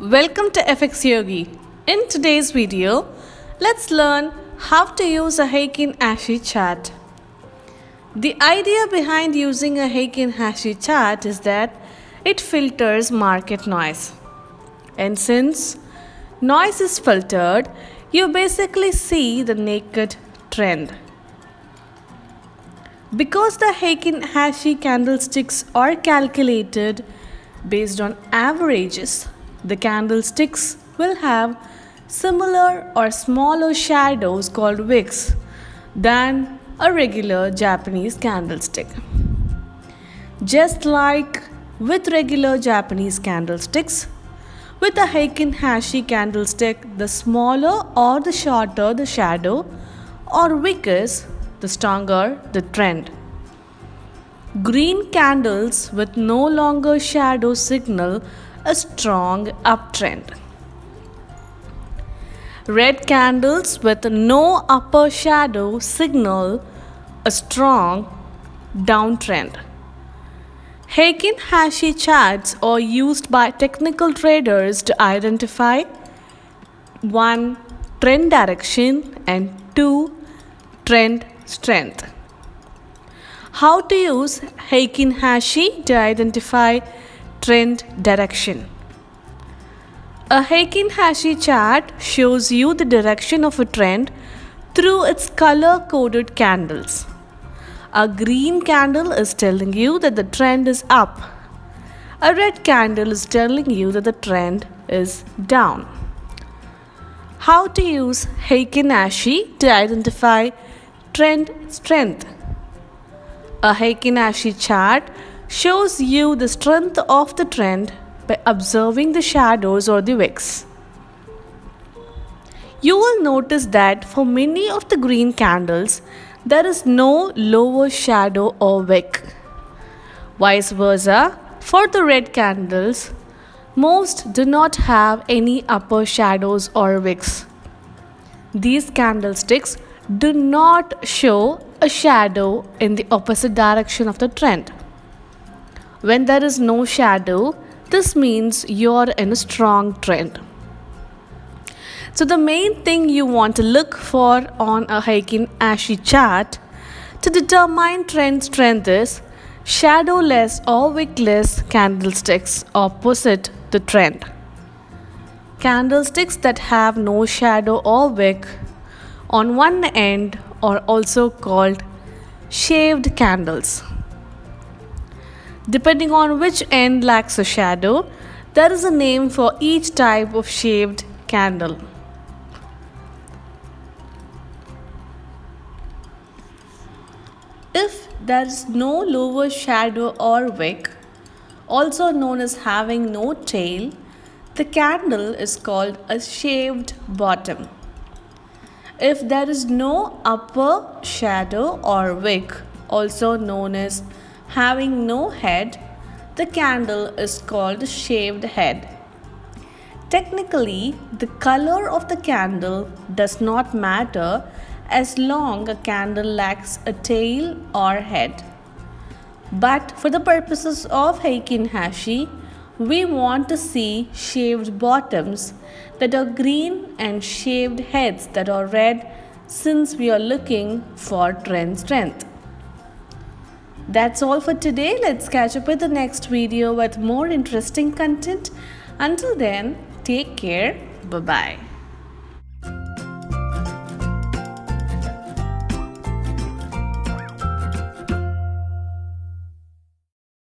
Welcome to FX Yogi. In today's video, let's learn how to use a Heikin-Ashi chart. The idea behind using a Heikin-Ashi chart is that it filters market noise. And since noise is filtered, you basically see the naked trend. Because the Heikin-Ashi candlesticks are calculated based on averages, the candlesticks will have similar or smaller shadows called wicks than a regular Japanese candlestick. Just like with regular Japanese candlesticks, with a Heikin-Ashi candlestick, the smaller or the shorter the shadow or wick is, the stronger the trend. Green candles with no longer shadow signal a strong uptrend. Red candles with no upper shadow signal a strong downtrend. Heikin-Ashi charts are used by technical traders to identify 1. Trend direction and 2. Trend strength. How to use Heikin-Ashi to identify trend direction. A Heikin-Ashi chart shows you the direction of a trend through its color-coded candles. A green candle is telling you that the trend is up. A red candle is telling you that the trend is down. How to use Heikin-Ashi to identify trend strength. A Heikin-Ashi chart shows you the strength of the trend by observing the shadows or the wicks. You will notice that for many of the green candles, there is no lower shadow or wick. Vice versa, for the red candles, most do not have any upper shadows or wicks. These candlesticks do not show a shadow in the opposite direction of the trend. When there is no shadow, this means you're in a strong trend. So the main thing you want to look for on a Heikin-Ashi chart to determine trend strength is shadowless or wickless candlesticks opposite the trend. Candlesticks that have no shadow or wick on one end are also called shaved candles. Depending on which end lacks a shadow, there is a name for each type of shaved candle. If there is no lower shadow or wick, also known as having no tail, the candle is called a shaved bottom. If there is no upper shadow or wick, also known as having no head, the candle is called a shaved head. Technically, the color of the candle does not matter as long as a candle lacks a tail or head. But for the purposes of Heikin-Ashi, we want to see shaved bottoms that are green and shaved heads that are red, since we are looking for trend strength. That's all for today. Let's catch up with the next video with more interesting content. Until then, take care. Bye-bye.